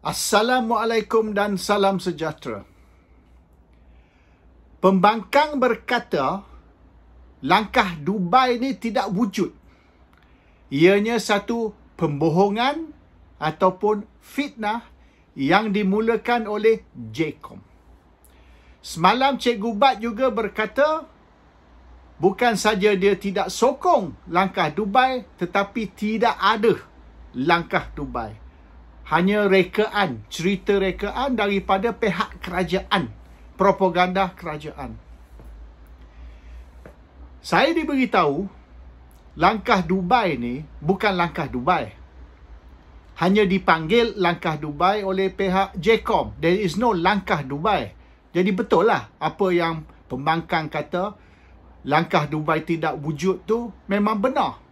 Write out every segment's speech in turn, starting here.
Assalamualaikum dan salam sejahtera. Pembangkang berkata, langkah Dubai ni tidak wujud. Ianya satu pembohongan ataupun fitnah yang dimulakan oleh JCOM. Semalam Cikgu Bat juga berkata, bukan saja dia tidak sokong langkah Dubai, tetapi tidak ada langkah Dubai. Hanya rekaan, cerita rekaan daripada pihak kerajaan, propaganda kerajaan. Saya diberitahu, langkah Dubai ni bukan langkah Dubai. Hanya dipanggil langkah Dubai oleh pihak JCOM. There is no langkah Dubai. Jadi betul lah apa yang pembangkang kata, langkah Dubai tidak wujud tu memang benar.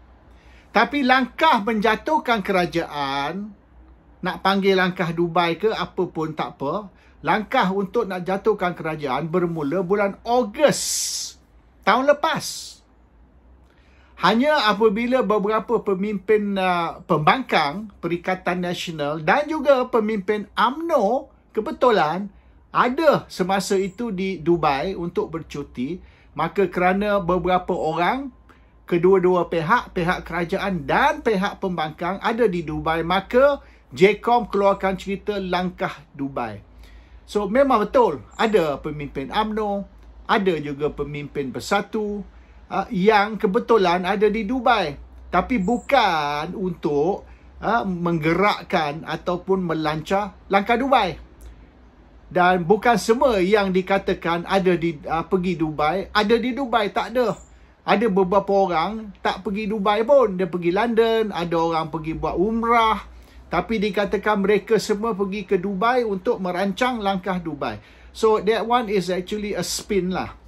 Tapi langkah menjatuhkan kerajaan, nak panggil langkah Dubai ke apa pun tak apa, langkah untuk nak jatuhkan kerajaan bermula bulan Ogos tahun lepas. Hanya apabila beberapa pemimpin pembangkang Perikatan Nasional dan juga pemimpin UMNO kebetulan ada semasa itu di Dubai untuk bercuti, maka kerana beberapa orang, kedua-dua pihak kerajaan dan pihak pembangkang ada di Dubai, maka JCOM keluarkan cerita langkah Dubai. So memang betul ada pemimpin UMNO, ada juga pemimpin Bersatu yang kebetulan ada di Dubai. Tapi bukan untuk menggerakkan ataupun melancar langkah Dubai. Dan bukan semua yang dikatakan ada di pergi Dubai, ada di Dubai, tak ada. Ada beberapa orang tak pergi Dubai pun. Dia pergi London, ada orang pergi buat umrah. Tapi dikatakan mereka semua pergi ke Dubai untuk merancang langkah Dubai. So that one is actually a spin lah.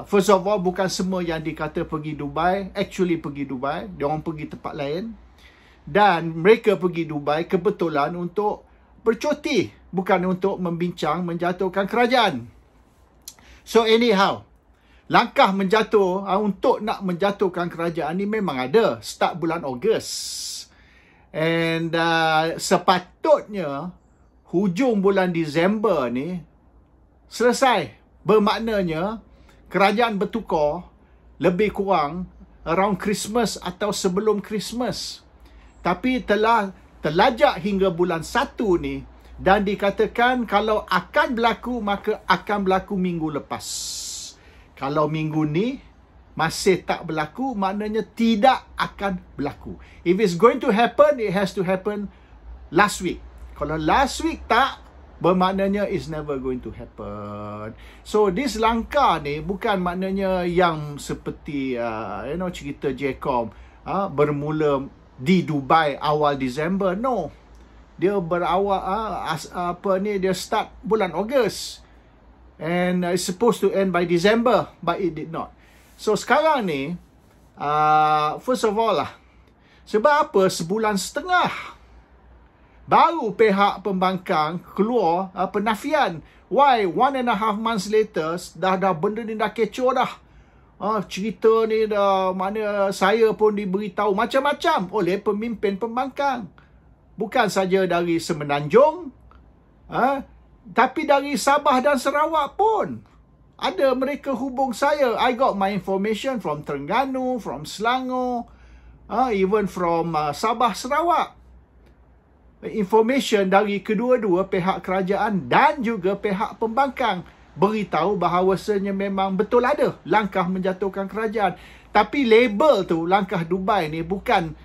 First of all, bukan semua yang dikata pergi Dubai actually pergi Dubai. Dia orang pergi tempat lain. Dan mereka pergi Dubai kebetulan untuk bercuti, bukan untuk membincang menjatuhkan kerajaan. So anyhow, langkah untuk nak menjatuhkan kerajaan ni memang ada start bulan Ogos. And sepatutnya hujung bulan Disember ni selesai. Bermaknanya kerajaan bertukar lebih kurang around Christmas atau sebelum Christmas. Tapi telah terlajak hingga bulan 1 ni, dan dikatakan kalau akan berlaku, maka akan berlaku minggu lepas. Kalau minggu ni masih tak berlaku, maknanya tidak akan berlaku. If it's going to happen, it has to happen last week. Kalau last week tak, bermaknanya it's never going to happen. So this langkah ni bukan maknanya yang seperti cerita JCOM bermula di Dubai awal Disember. No. Dia berawal dia start bulan Ogos. And it's supposed to end by December, but it did not. So sekarang ni, first of all lah, sebab apa sebulan setengah baru pihak pembangkang keluar penafian. Why 1.5 months later, dah benda ni dah kecoh dah. Cerita ni dah, mana saya pun diberitahu macam-macam oleh pemimpin pembangkang. Bukan saja dari Semenanjung, tapi dari Sabah dan Sarawak pun. Ada mereka hubung saya. I got my information from Terengganu, from Selangor, even from Sabah, Sarawak. Information dari kedua-dua pihak kerajaan dan juga pihak pembangkang beritahu bahawasanya memang betul ada langkah menjatuhkan kerajaan. Tapi label tu, langkah Dubai ni bukan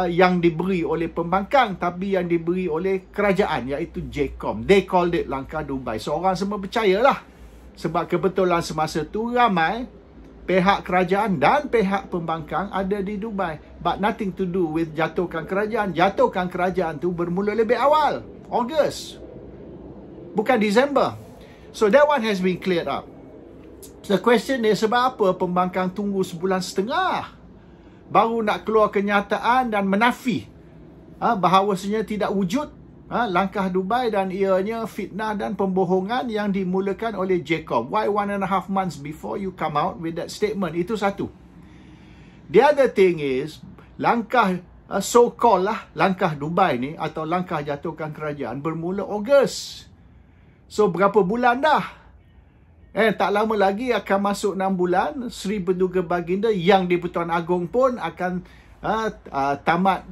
yang diberi oleh pembangkang, tapi yang diberi oleh kerajaan, iaitu JCOM. They called it langkah Dubai. So orang semua percayalah. Sebab kebetulan semasa tu ramai pihak kerajaan dan pihak pembangkang ada di Dubai. But nothing to do with jatuhkan kerajaan. Jatuhkan kerajaan tu bermula lebih awal, Ogos, bukan Disember. So that one has been cleared up. The question is, sebab apa pembangkang tunggu sebulan setengah baru nak keluar kenyataan dan menafi bahawasanya tidak wujud langkah Dubai dan ianya fitnah dan pembohongan yang dimulakan oleh JCOM. Why 1.5 months before you come out with that statement? Itu satu. The other thing is, langkah so-called lah langkah Dubai ni atau langkah jatuhkan kerajaan bermula Ogos. So berapa bulan dah? Tak lama lagi akan masuk 6 bulan. Sri Berduga Baginda yang di-Pertuan Agong pun akan tamat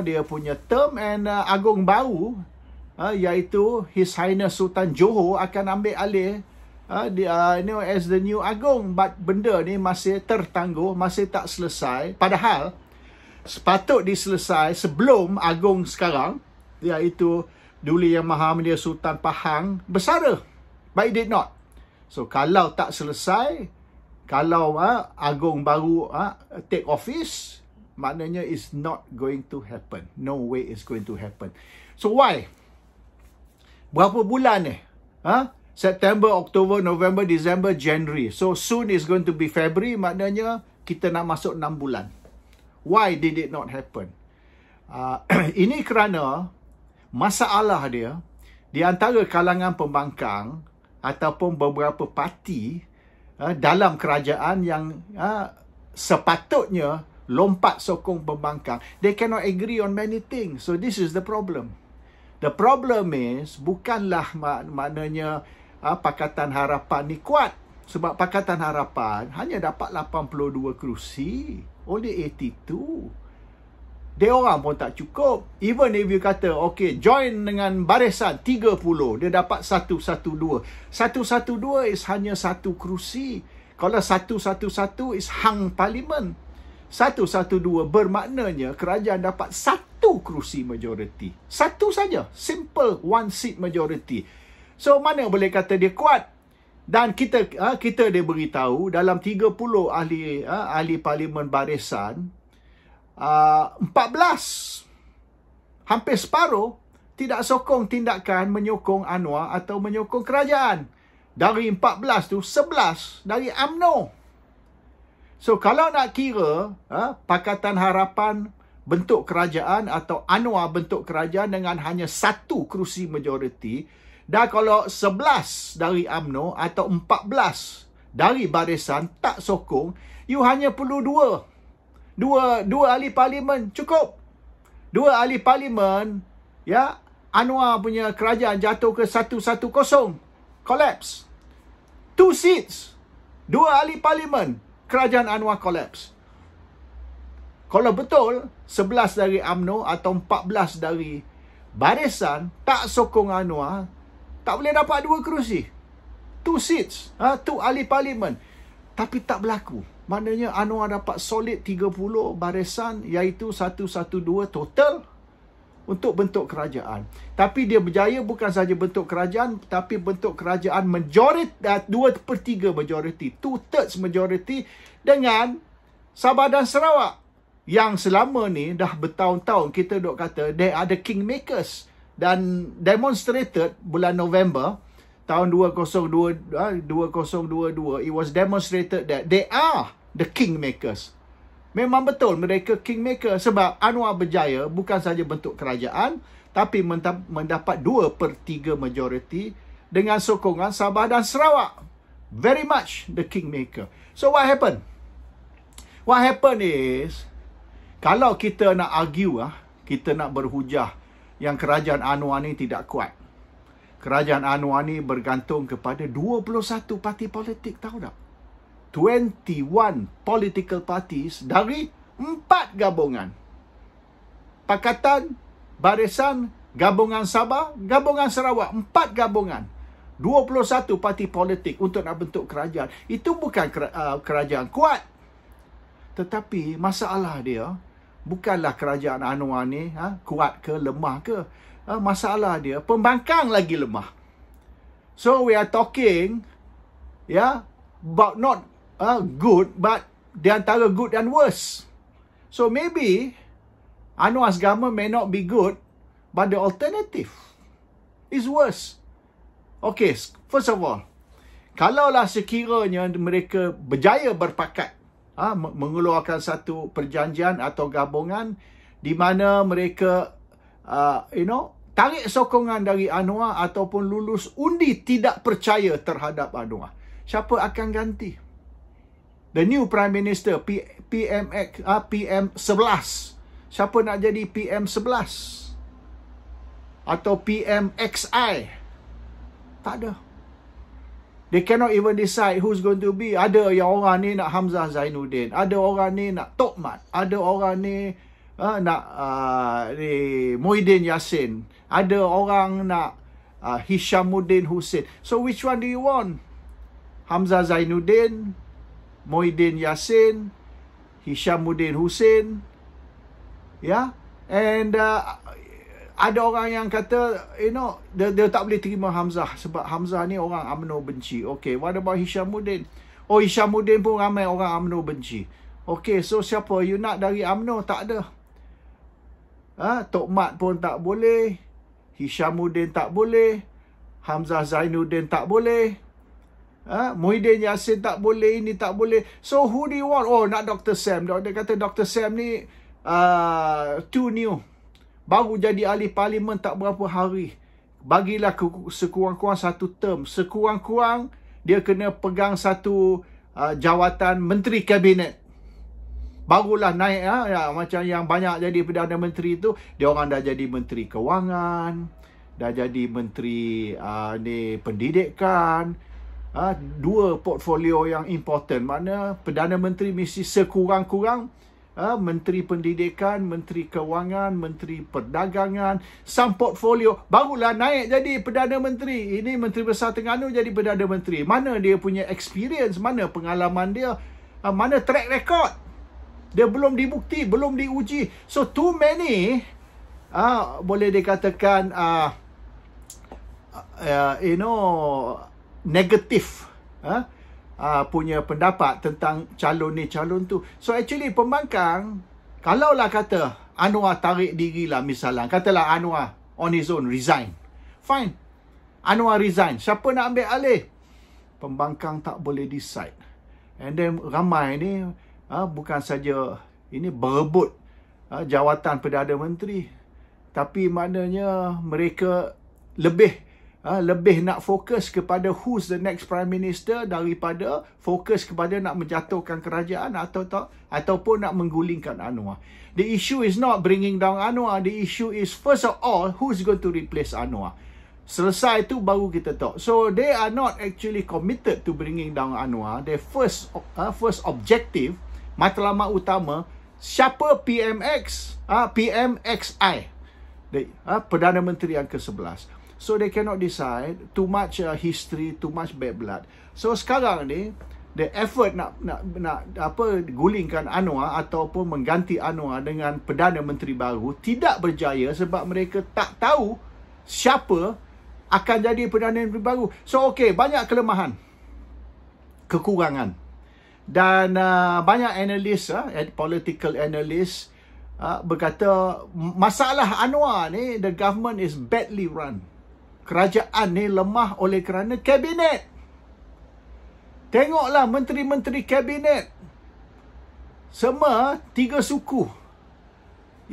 dia punya term, and Agong baru iaitu His Highness Sultan Johor akan ambil alih as the new Agong. But benda ni masih tertangguh, masih tak selesai. Padahal sepatut diselesai sebelum Agong sekarang, iaitu Duli Yang Maha Mulia Sultan Pahang bersara. But it did not. So kalau tak selesai, kalau Agong baru take office, maknanya it's not going to happen. No way it's going to happen. So why? Berapa bulan ni? September, October, November, December, January. So soon is going to be February, maknanya kita nak masuk 6 bulan. Why did it not happen? Ini kerana masalah dia di antara kalangan pembangkang ataupun beberapa parti dalam kerajaan yang sepatutnya lompat sokong pembangkang. They cannot agree on many things. So this is the problem. The problem is bukanlah maknanya Pakatan Harapan ni kuat. Sebab Pakatan Harapan hanya dapat 82 kerusi. Only 82. Dia orang pun tak cukup. Even if you kata, okay, join dengan barisan 30, dia dapat 112. 112 is hanya 1 kerusi. Kalau 111 is hang parlimen. 112 bermaknanya kerajaan dapat 1 kerusi majoriti. 1 saja. Simple one seat majority. So, mana boleh kata dia kuat? Dan kita dia beritahu dalam 30 ahli parlimen barisan, 14, hampir separuh, tidak sokong tindakan menyokong Anwar atau menyokong kerajaan. Dari 14 tu, 11 dari UMNO. So, kalau nak kira Pakatan Harapan bentuk kerajaan atau Anwar bentuk kerajaan dengan hanya 1 kerusi majoriti, dan kalau 11 dari UMNO atau 14 dari barisan tak sokong, you hanya perlu dua ahli parlimen cukup. 2 ahli parlimen, Anwar punya kerajaan jatuh ke 110, collapse. 2 seats, 2 ahli parlimen, kerajaan Anwar collapse. Kalau betul 11 dari UMNO atau 14 dari barisan tak sokong Anwar, tak boleh dapat 2 kerusi. 2 seats, 2 ahli parlimen. Tapi tak berlaku. Maknanya Anwar dapat solid 30 barisan, iaitu 112 total untuk bentuk kerajaan. Tapi dia berjaya bukan saja bentuk kerajaan, tapi bentuk kerajaan majoriti, 2/3 majoriti, 2/3 majoriti dengan Sabah dan Sarawak. Yang selama ni dah bertahun-tahun kita duk kata they are the kingmakers. Dan demonstrated bulan November tahun 2022, it was demonstrated that they are the kingmakers. Memang betul mereka kingmaker sebab Anwar berjaya bukan saja bentuk kerajaan, tapi mendapat 2/3 majoriti dengan sokongan Sabah dan Sarawak. Very much the kingmaker. So what happened? What happened is, kalau kita nak argue, kita nak berhujah yang kerajaan Anwar ni tidak kuat. Kerajaan Anwar ni bergantung kepada 21 parti politik, tahu tak? 21 political parties dari 4 gabungan. Pakatan, Barisan, Gabungan Sabah, Gabungan Sarawak. 4 gabungan. 21 parti politik untuk nak bentuk kerajaan. Itu bukan kerajaan kuat. Tetapi masalah dia, bukanlah kerajaan Anwar ni kuat ke lemah ke. Masalah dia, pembangkang lagi lemah. So we are talking about not good, but di antara good and worse. So maybe Anwar's government may not be good, but the alternative is worse. Okay, first of all, kalaulah sekiranya mereka berjaya berpakat mengeluarkan satu perjanjian atau gabungan di mana mereka tarik sokongan dari Anwar ataupun lulus undi tidak percaya terhadap Anwar, siapa akan ganti? The new Prime Minister, PM11. Siapa nak jadi PM11? Atau PMXI? Tak ada. They cannot even decide who's going to be. Ada yang orang ni nak Hamzah Zainuddin. Ada orang ni nak Tok Mat. Ada orang ni nak Muhyiddin Yassin. Ada orang nak Hishamuddin Hussein. So which one do you want? Hamzah Zainuddin, Muhyiddin Yassin, Hishamuddin Hussein. Ya. And ada orang yang kata, dia tak boleh terima Hamzah sebab Hamzah ni orang UMNO benci. Okay, what about Hishamuddin? Oh, Hishamuddin pun ramai orang UMNO benci. Okay, so siapa you nak dari UMNO? Tak ada. Tok Mat pun tak boleh. Hishamuddin tak boleh. Hamzah Zainuddin tak boleh. Muhyiddin Yassin tak boleh. Ini tak boleh. So, who do you want? Oh, nak Dr. Sam. Dia kata Dr. Sam ni too new. Baru jadi ahli parlimen tak berapa hari. Bagilah sekurang-kurang satu term. Sekurang-kurang dia kena pegang satu jawatan menteri kabinet. Barulah naik macam yang banyak jadi Perdana Menteri tu, dia orang dah jadi menteri kewangan, dah jadi menteri pendidikan. Dua portfolio yang important. Mana Perdana Menteri mesti sekurang-kurang Menteri Pendidikan, Menteri Kewangan, Menteri Perdagangan, some portfolio, barulah naik jadi Perdana Menteri. Ini Menteri Besar Terengganu jadi Perdana Menteri. Mana dia punya experience, mana pengalaman dia, mana track record. Dia belum dibukti, belum diuji. So too many boleh dikatakan negatif punya pendapat tentang calon ni calon tu. So actually pembangkang, kalaulah kata Anwar tarik diri lah misalnya, katalah Anwar on his own resign, fine, Anwar resign, siapa nak ambil alih? Pembangkang tak boleh decide. And then ramai ni bukan saja ini berebut jawatan Perdana Menteri, tapi maknanya mereka lebih nak fokus kepada who's the next Prime Minister daripada fokus kepada nak menjatuhkan kerajaan ataupun nak menggulingkan Anwar. The issue is not bringing down Anwar. The issue is first of all, who's going to replace Anwar. Selesai tu baru kita talk. So they are not actually committed to bringing down Anwar. Their first objective, matlamat utama, siapa PMXI, Perdana Menteri yang ke-11. So they cannot decide. Too much history, too much bad blood. So sekarang ni the effort nak gulingkan Anwar ataupun mengganti Anwar dengan Perdana Menteri baru tidak berjaya sebab mereka tak tahu siapa akan jadi Perdana Menteri baru. So okay, banyak kelemahan, kekurangan, dan banyak analis, political analyst berkata masalah Anwar ni, the government is badly run. Kerajaan ni lemah oleh kerana kabinet. Tengoklah menteri-menteri kabinet. Semua 3 suku.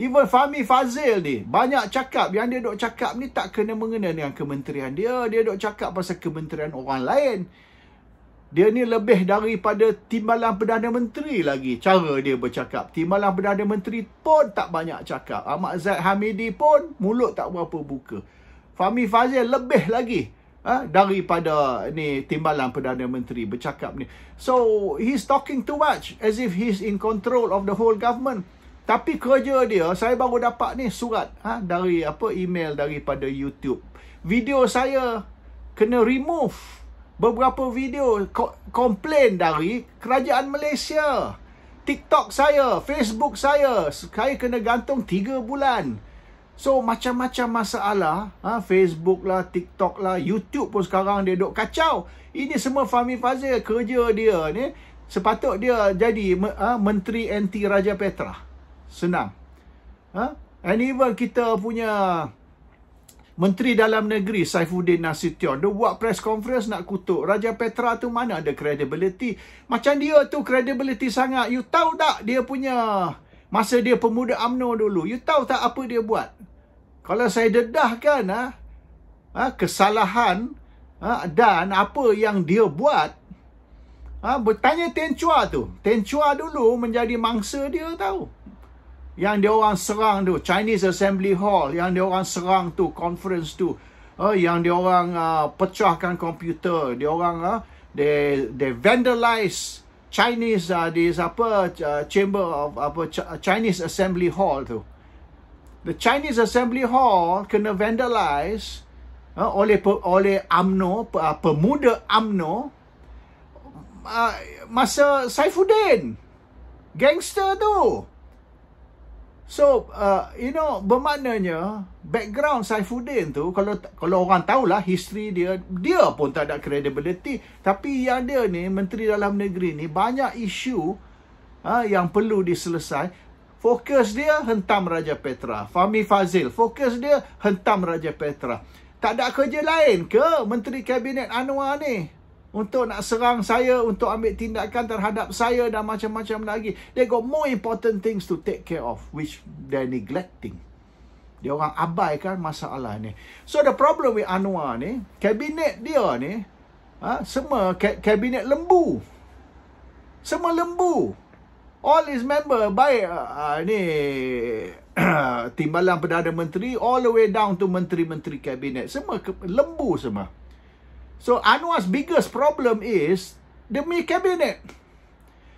Even Fahmi Fadzil ni banyak cakap, yang dia duk cakap ni tak kena-mengena dengan kementerian dia. Dia duk cakap pasal kementerian orang lain. Dia ni lebih daripada Timbalan Perdana Menteri lagi cara dia bercakap. Timbalan Perdana Menteri pun tak banyak cakap. Ahmad Zaid Hamidi pun mulut tak berapa buka. Fahmi Fadzil lebih lagi daripada ni Timbalan Perdana Menteri bercakap ni. So he's talking too much as if he's in control of the whole government. Tapi kerja dia, saya baru dapat ni surat dari email daripada YouTube. Video saya kena remove. Beberapa video komplain dari kerajaan Malaysia. TikTok saya, Facebook saya kena gantung 3 bulan. So macam-macam masalah, Facebook lah, TikTok lah, YouTube pun sekarang dia duk kacau. Ini semua Fahmi Fadzil, kerja dia ni sepatut dia jadi Menteri Anti Raja Petra. Senang. And even kita punya Menteri Dalam Negeri Saifuddin Nasution, dia buat press conference nak kutuk Raja Petra tu, mana ada credibility. Macam dia tu credibility sangat. You tahu tak dia punya masa dia pemuda UMNO dulu, you tahu tak apa dia buat? Kalau saya dedahkan kesalahan dan apa yang dia buat, bertanya Ten Chua tu. Ten Chua dulu menjadi mangsa dia tahu. yang dia orang serang tu, Chinese Assembly Hall, yang dia orang serang tu, conference tu, yang dia orang pecahkan komputer, dia orang they vandalize Chinese chamber of Chinese Assembly Hall tu. The Chinese Assembly Hall kena vandalize oleh UMNO, pemuda UMNO masa Saifuddin, gangster tu. So, bermaknanya background Saifuddin tu, kalau orang tahulah history dia pun tak ada credibility. Tapi yang dia ni, Menteri Dalam Negeri ni, banyak isu yang perlu diselesai. Fokus dia hentam Raja Petra. Fahmi Fadzil, fokus dia hentam Raja Petra. Tak ada kerja lain ke Menteri Kabinet Anwar ni untuk nak serang saya, untuk ambil tindakan terhadap saya dan macam-macam lagi. They got more important things to take care of, which they're neglecting. Dia orang abaikan masalah ni. So the problem with Anwar ni, kabinet dia ni, semua kabinet lembu. Semua lembu. All his member, baik Timbalan Perdana Menteri, all the way down to menteri-menteri kabinet. Semua lembu semua. So, Anwar's biggest problem is demi kabinet.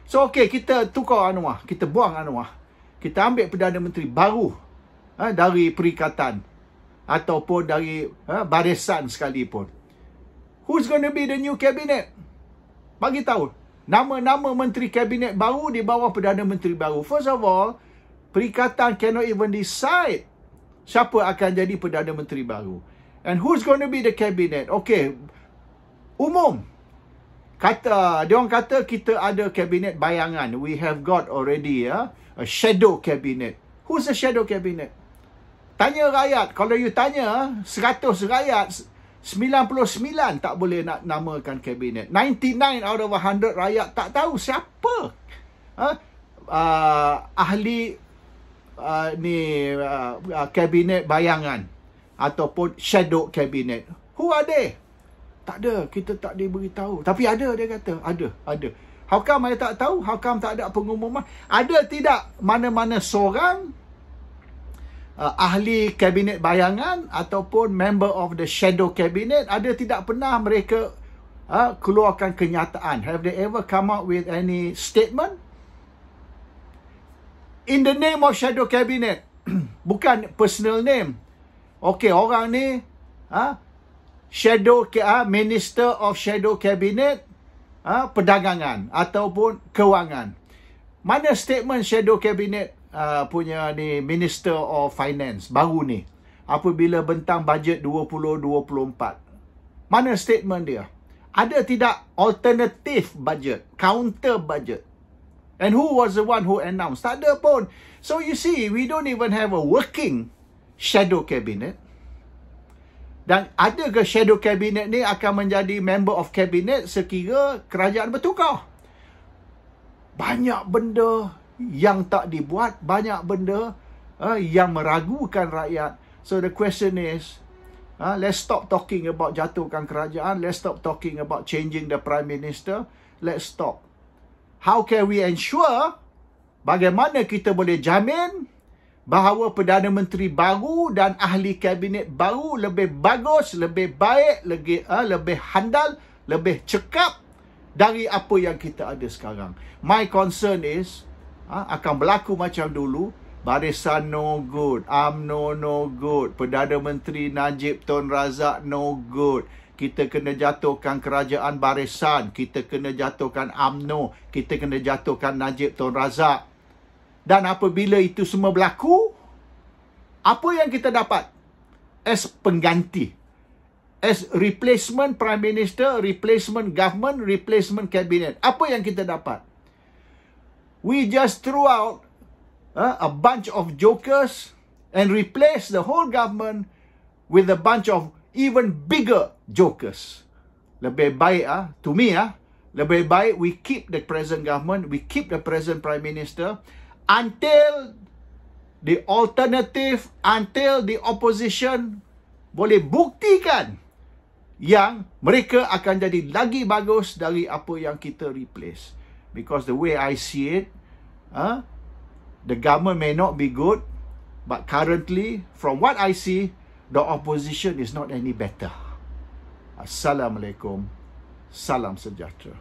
So, okay, kita tukar Anwar. Kita buang Anwar. Kita ambil Perdana Menteri baru dari Perikatan ataupun dari barisan sekalipun. Who's going to be the new cabinet? Bagi tahu. Nama-nama Menteri Kabinet baru di bawah Perdana Menteri baru. First of all, Perikatan cannot even decide siapa akan jadi Perdana Menteri baru. And who's going to be the cabinet? Okay, umum. Dia orang kata kita ada kabinet bayangan. We have got already a shadow cabinet. Who's the shadow cabinet? Tanya rakyat. Kalau you tanya 100 rakyat, 99 tak boleh nak namakan kabinet. 99 out of 100 rakyat tak tahu siapa ahli kabinet bayangan ataupun shadow cabinet. Who are they? Tak ada, kita tak diberitahu. Tapi ada, dia kata. Ada. How come saya tak tahu? How come tak ada pengumuman? Ada tidak mana-mana seorang ahli kabinet bayangan ataupun member of the shadow cabinet, ada tidak pernah mereka keluarkan kenyataan? Have they ever come out with any statement? In the name of shadow cabinet. Bukan personal name. Okay, orang ni Minister of Shadow Cabinet Perdagangan ataupun Kewangan. Mana statement Shadow Cabinet punya ni Minister of Finance baru ni apabila bentang bajet 2024? Mana statement dia? Ada tidak alternative budget, counter budget? And who was the one who announced? Tak ada pun. So you see, we don't even have a working shadow cabinet. Dan ada ke shadow cabinet ni akan menjadi member of cabinet sekira kerajaan bertukar? Banyak benda yang tak dibuat, banyak benda yang meragukan rakyat. So the question is, let's stop talking about jatuhkan kerajaan. Let's stop talking about changing the Prime Minister. Let's stop. How can we ensure, bagaimana kita boleh jamin bahawa Perdana Menteri baru dan ahli kabinet baru lebih bagus, lebih baik, lebih handal, lebih cekap dari apa yang kita ada sekarang. My concern is, akan berlaku macam dulu. Barisan no good, UMNO no good, Perdana Menteri Najib Tun Razak no good. Kita kena jatuhkan kerajaan barisan, kita kena jatuhkan UMNO, kita kena jatuhkan Najib Tun Razak. Dan apabila itu semua berlaku, apa yang kita dapat as pengganti, as replacement Prime Minister, replacement government, replacement cabinet? Apa yang kita dapat? We just threw out a bunch of jokers and replace the whole government with a bunch of even bigger jokers. Lebih baik, to me, lebih baik we keep the present government, we keep the present Prime Minister until the alternative, until the opposition boleh buktikan yang mereka akan jadi lagi bagus dari apa yang kita replace. Because the way I see it, The government may not be good, but currently, from what I see, the opposition is not any better. Assalamualaikum. Salam sejahtera.